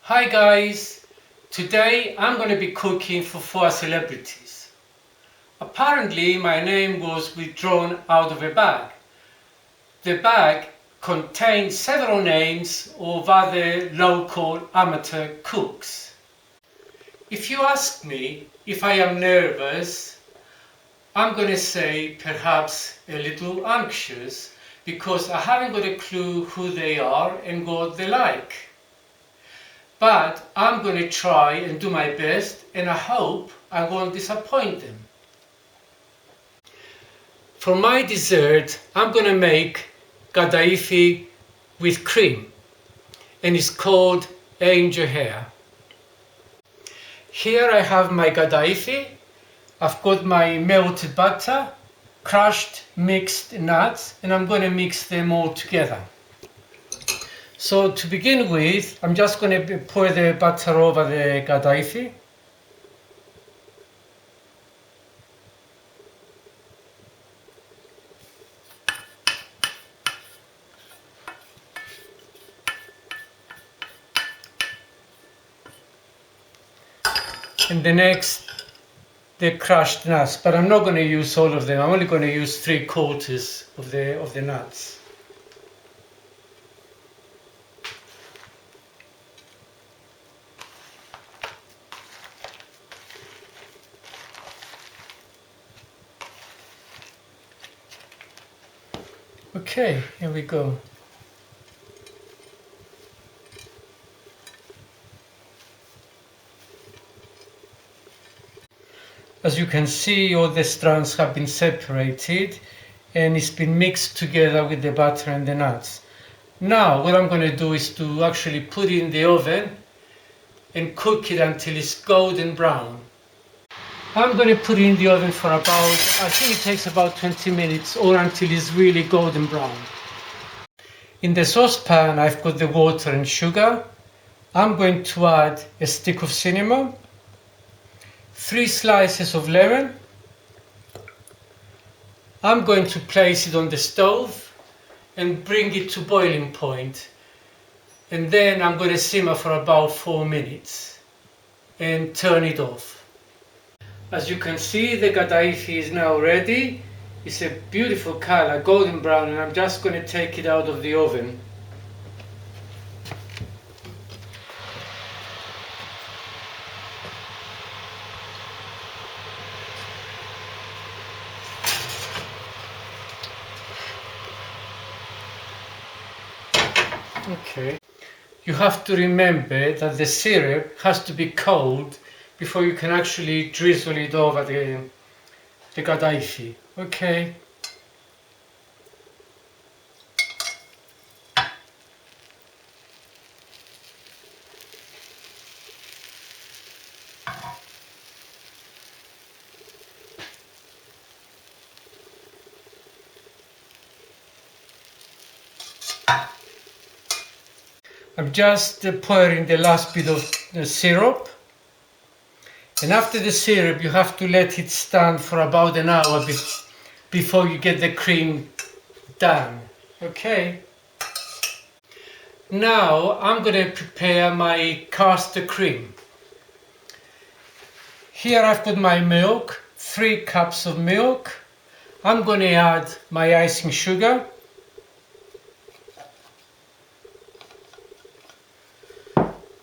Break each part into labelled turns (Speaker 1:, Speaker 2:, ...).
Speaker 1: Hi guys, today I'm going to be cooking for 4 celebrities. Apparently my name was withdrawn out of a bag. The bag contained several names of other local amateur cooks. If you ask me if I am nervous, I'm going to say perhaps a little anxious because I haven't got a clue who they are and what they like. But I'm going to try and do my best, and I hope I won't disappoint them. For my dessert, I'm going to make Kataifi with cream, and it's called angel hair. Here I have my Kataifi. I've got my melted butter, crushed mixed nuts, and I'm going to mix them all together. So to begin with, I'm just going to pour the butter over the Kataifi. And the next, the crushed nuts, but I'm not going to use all of them. I'm only going to use 3/4 of the nuts. Okay, here we go. As you can see, all the strands have been separated and it's been mixed together with the butter and the nuts. Now what I'm going to do is to actually put it in the oven and cook it until it's golden brown. I'm going to put it in the oven for about, I think it takes about 20 minutes or until it's really golden brown. In the saucepan I've got the water and sugar. I'm going to add a stick of cinnamon, 3 slices of lemon. I'm going to place it on the stove and bring it to boiling point. And then I'm going to simmer for about 4 minutes and turn it off. As you can see, the Kataifi is now ready. It's a beautiful color, golden brown, and I'm just going to take it out of the oven. Okay. You have to remember that the syrup has to be cold before you can actually drizzle it over the Kataifi. Okay. I'm just pouring the last bit of the syrup. And after the syrup, you have to let it stand for about an hour before you get the cream done. Okay. Now I'm going to prepare my custard cream. Here I've got my milk, 3 cups of milk. I'm going to add my icing sugar.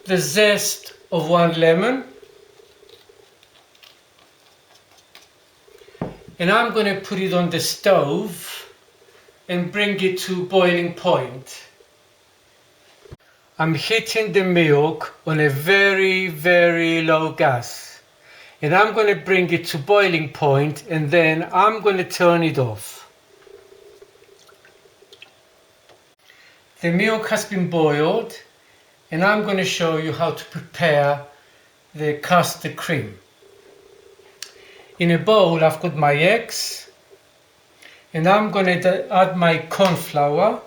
Speaker 1: The zest of 1 lemon. And I'm going to put it on the stove and bring it to boiling point. I'm heating the milk on a very, very low gas. And I'm going to bring it to boiling point and then I'm going to turn it off. The milk has been boiled and I'm going to show you how to prepare the custard cream. In a bowl I've got my eggs and I'm going to add my corn flour,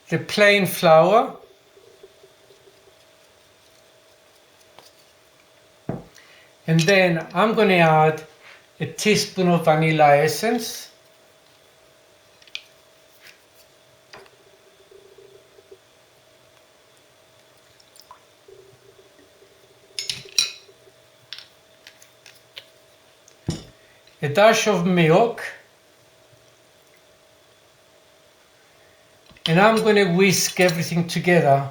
Speaker 1: the plain flour, and then I'm going to add a teaspoon of vanilla essence, a dash of milk, and I'm going to whisk everything together.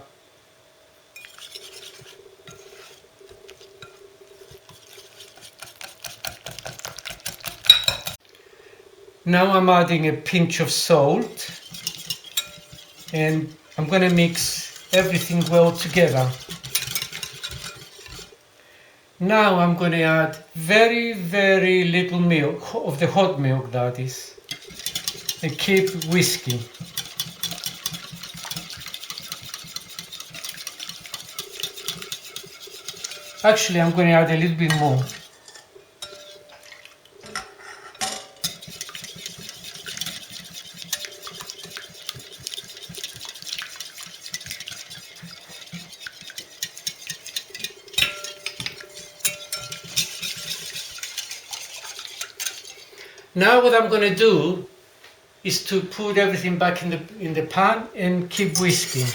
Speaker 1: Now I'm adding a pinch of salt, and I'm going to mix everything well together. Now I'm going to add very little milk, of the hot milk that is, and keep whisking. Actually, I'm going to add a little bit more. Now what I'm going to do is to put everything back in the pan and keep whisking.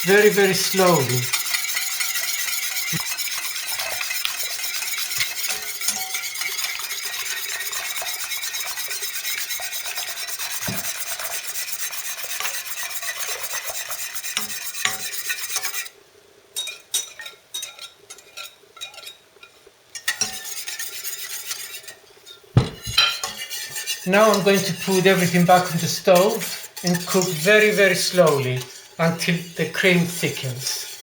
Speaker 1: Very slowly. Now I'm going to put everything back on the stove and cook very slowly until the cream thickens.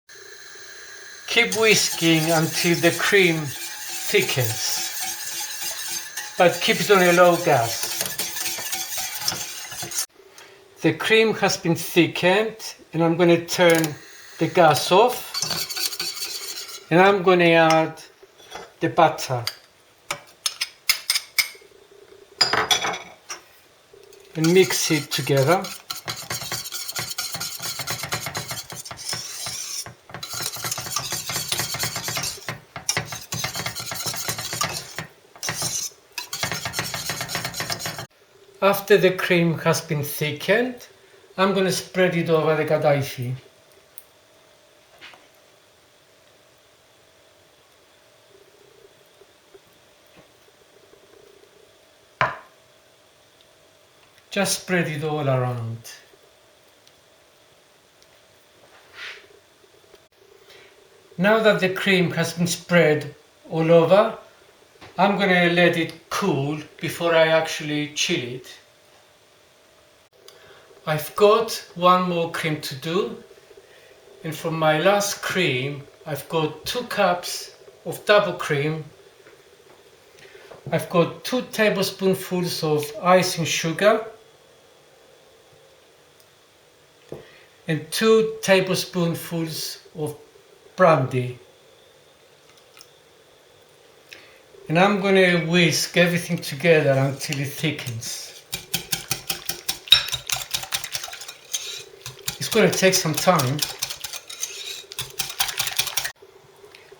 Speaker 1: Keep whisking until the cream thickens, but keep it on a low gas. The cream has been thickened, and I'm going to turn the gas off, and I'm going to add the butter and mix it together. After the cream has been thickened, I'm going to spread it over the Kataifi. Just spread it all around. Now that the cream has been spread all over, I'm going to let it cool before I actually chill it. I've got one more cream to do, and for my last cream I've got 2 cups of double cream. I've got 2 tablespoonfuls of icing sugar and 2 tablespoonfuls of brandy. And I'm going to whisk everything together until it thickens. It's going to take some time.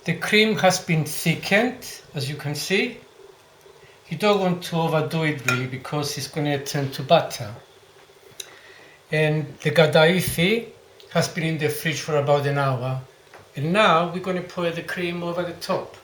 Speaker 1: The cream has been thickened, as you can see. You don't want to overdo it really, because it's going to turn to butter. And the Kataifi has been in the fridge for about an hour. And now we're going to pour the cream over the top.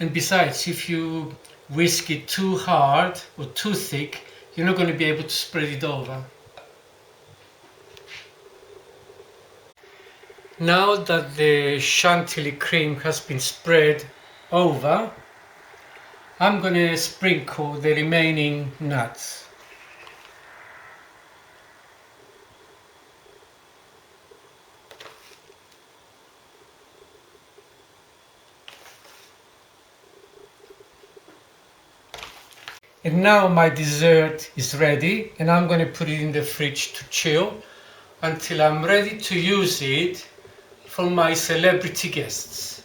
Speaker 1: And besides, if you whisk it too hard or too thick, you're not going to be able to spread it over. Now that the Chantilly cream has been spread over, I'm going to sprinkle the remaining nuts. And now my dessert is ready, and I'm going to put it in the fridge to chill until I'm ready to use it for my celebrity guests.